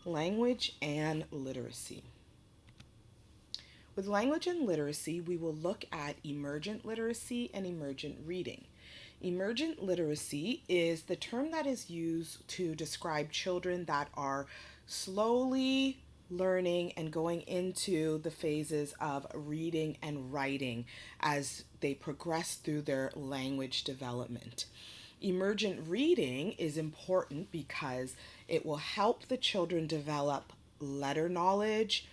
Language and literacy. With language and literacy, we will look at emergent literacy and emergent reading. Emergent literacy is the term that is used to describe children that are slowly learning and going into the phases of reading and writing as they progress through their language development. Emergent reading is important because it will help the children develop letter knowledge,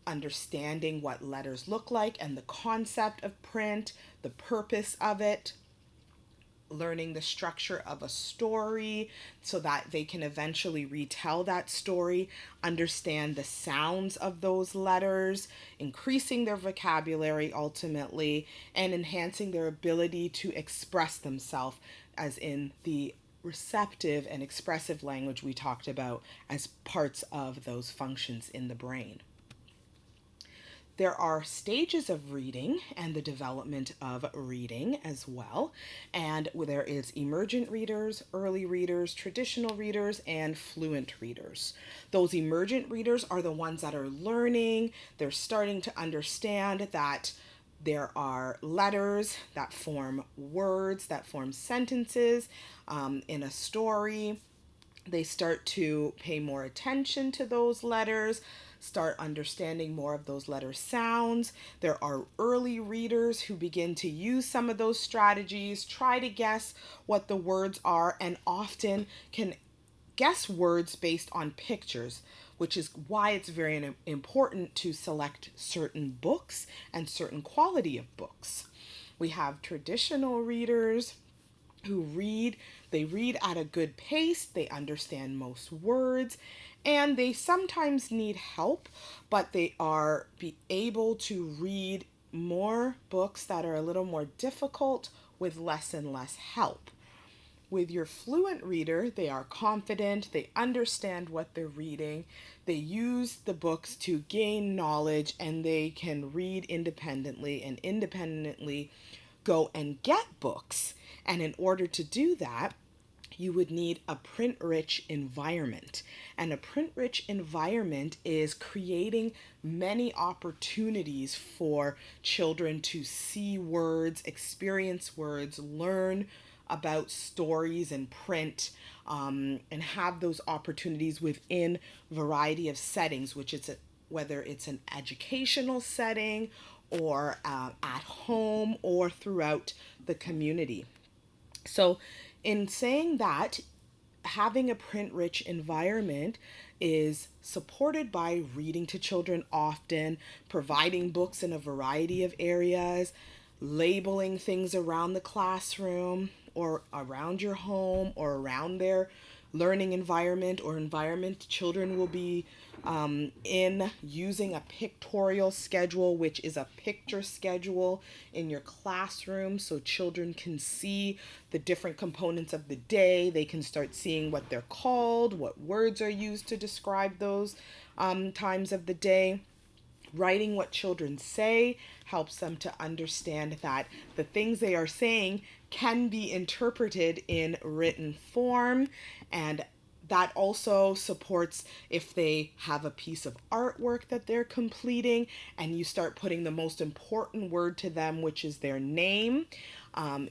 understanding what letters look like and the concept of print, the purpose of it, learning the structure of a story so that they can eventually retell that story, understand the sounds of those letters, increasing their vocabulary ultimately, and enhancing their ability to express themselves, as in the receptive and expressive language we talked about as parts of those functions in the brain. There are stages of reading and the development of reading as well. And there is emergent readers, early readers, traditional readers, and fluent readers. Those emergent readers are the ones that are learning. They're starting to understand that there are letters that form words, that form sentences in a story. They start to pay more attention to those letters, start understanding more of those letter sounds. There are early readers who begin to use some of those strategies, try to guess what the words are, and often can guess words based on pictures, which is why it's very important to select certain books and certain quality of books. We have traditional readers who read. They read at a good pace, they understand most words, and they sometimes need help, but they are be able to read more books that are a little more difficult with less and less help. With your fluent reader, they are confident, they understand what they're reading, they use the books to gain knowledge, and they can read independently and independently go and get books. And in order to do that, you would need a print rich environment. And a print rich environment is creating many opportunities for children to see words, experience words, learn about stories and print, and have those opportunities within a variety of settings, which is whether it's an educational setting or at home or throughout the community. So, in saying that, having a print rich environment is supported by reading to children often, providing books in a variety of areas, labeling things around the classroom or around your home or around their learning environment or environment children will be in, using a pictorial schedule, which is a picture schedule in your classroom so children can see the different components of the day. They can start seeing what they're called, what words are used to describe those times of the day. Writing what children say helps them to understand that the things they are saying can be interpreted in written form, and that also supports if they have a piece of artwork that they're completing and you start putting the most important word to them, which is their name.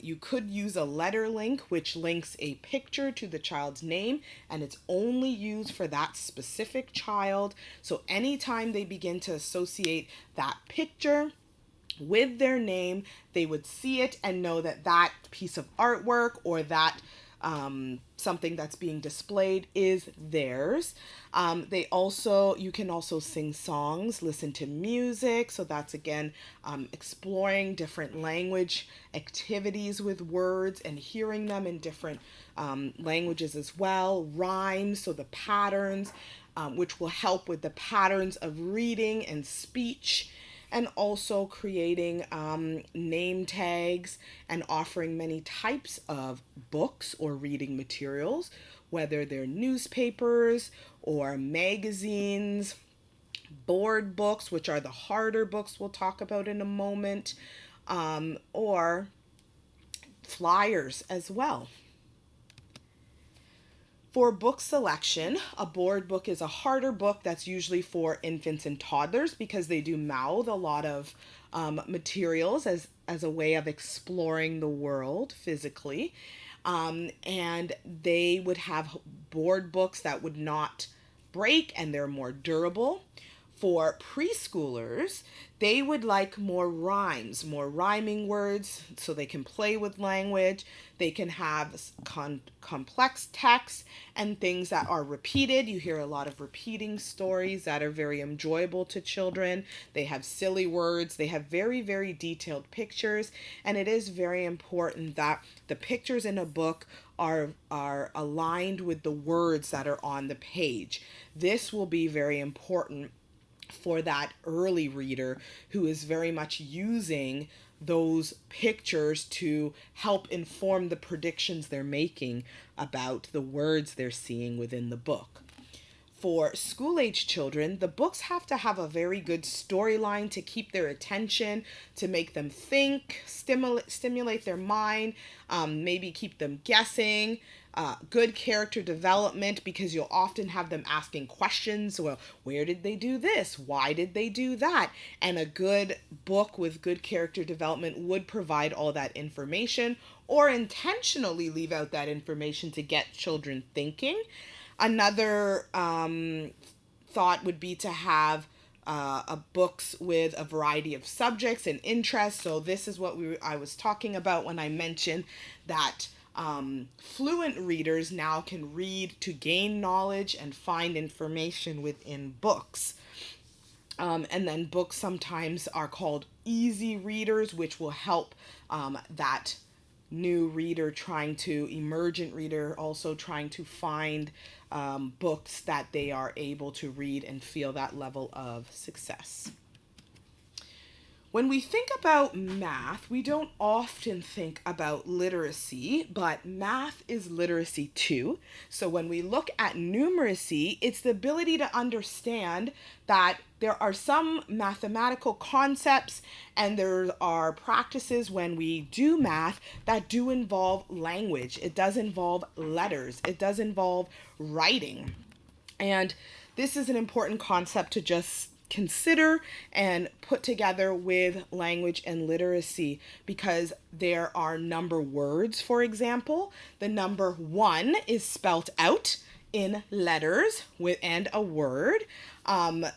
You could use a letter link, which links a picture to the child's name, and it's only used for that specific child. So anytime they begin to associate that picture with their name, they would see it and know that that piece of artwork or that something that's being displayed is theirs. You can also sing songs, listen to music. So that's again exploring different language activities with words and hearing them in different languages as well. Rhymes, so the patterns, which will help with the patterns of reading and speech, and also creating name tags and offering many types of books or reading materials, whether they're newspapers or magazines, board books, which are the harder books we'll talk about in a moment, or flyers as well. For book selection, a board book is a harder book that's usually for infants and toddlers because they do mouth a lot of materials as a way of exploring the world physically. And they would have board books that would not break and they're more durable. For preschoolers, they would like more rhymes, more rhyming words so they can play with language. They can have complex texts and things that are repeated. You hear a lot of repeating stories that are very enjoyable to children. They have silly words. They have very, very detailed pictures. And it is very important that the pictures in a book are aligned with the words that are on the page. This will be very important for that early reader who is very much using those pictures to help inform the predictions they're making about the words they're seeing within the book. For school age children, the books have to have a very good storyline to keep their attention, to make them think, stimulate their mind, maybe keep them guessing. Good character development because you'll often have them asking questions. Well, where did they do this? Why did they do that? And a good book with good character development would provide all that information or intentionally leave out that information to get children thinking. Another thought would be to have books with a variety of subjects and interests. So this is what I was talking about when I mentioned that fluent readers now can read to gain knowledge and find information within books. And then books sometimes are called easy readers, which will help that new reader emergent reader also trying to find books that they are able to read and feel that level of success. When we think about math, we don't often think about literacy, but math is literacy too. So when we look at numeracy, it's the ability to understand that there are some mathematical concepts and there are practices when we do math that do involve language. It does involve letters. It does involve writing. And this is an important concept to just consider and put together with language and literacy because there are number words. For example, the number 1 is spelt out in letters and a word.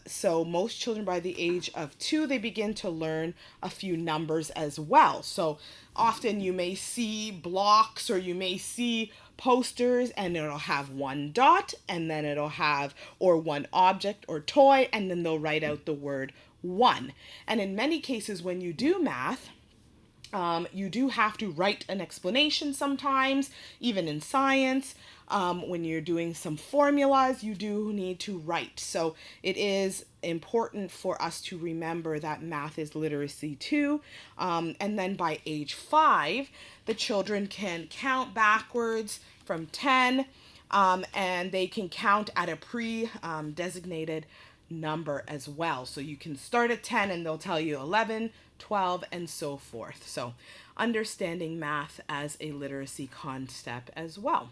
So most children by the age of 2, they begin to learn a few numbers as well. So often you may see blocks or you may see posters and it'll have 1 dot and then it'll have or 1 object or toy and then they'll write out the word 1. And in many cases when you do math, you do have to write an explanation sometimes, even in science. When you're doing some formulas, you do need to write. So it is important for us to remember that math is literacy too. And then by age 5, the children can count backwards from 10, and they can count at a pre-designated number as well. So you can start at 10 and they'll tell you 11, 12, and so forth. So understanding math as a literacy concept as well.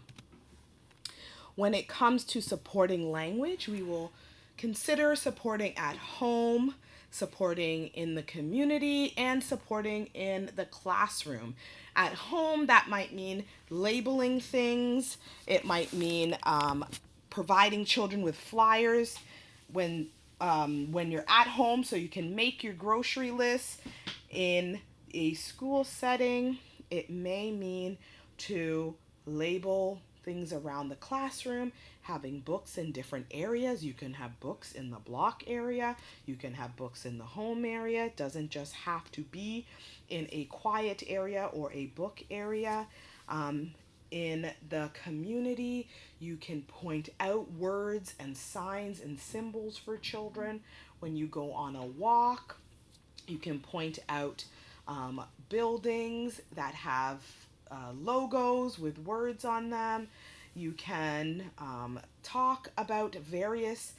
When it comes to supporting language, we will consider supporting at home, supporting in the community, and supporting in the classroom. At home, that might mean labeling things. It might mean providing children with flyers when you're at home so you can make your grocery list. In a school setting, it may mean to label things around the classroom, having books in different areas. You can have books in the block area, you can have books in the home area. It doesn't just have to be in a quiet area or a book area. In the community, you can point out words and signs and symbols for children. When you go on a walk, you can point out buildings that have logos with words on them. You can talk about various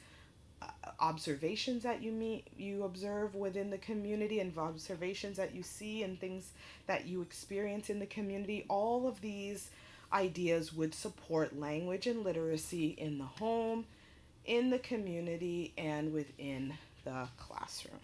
observations that you observe within the community and observations that you see and things that you experience in the community. All of these ideas would support language and literacy in the home, in the community, and within the classroom.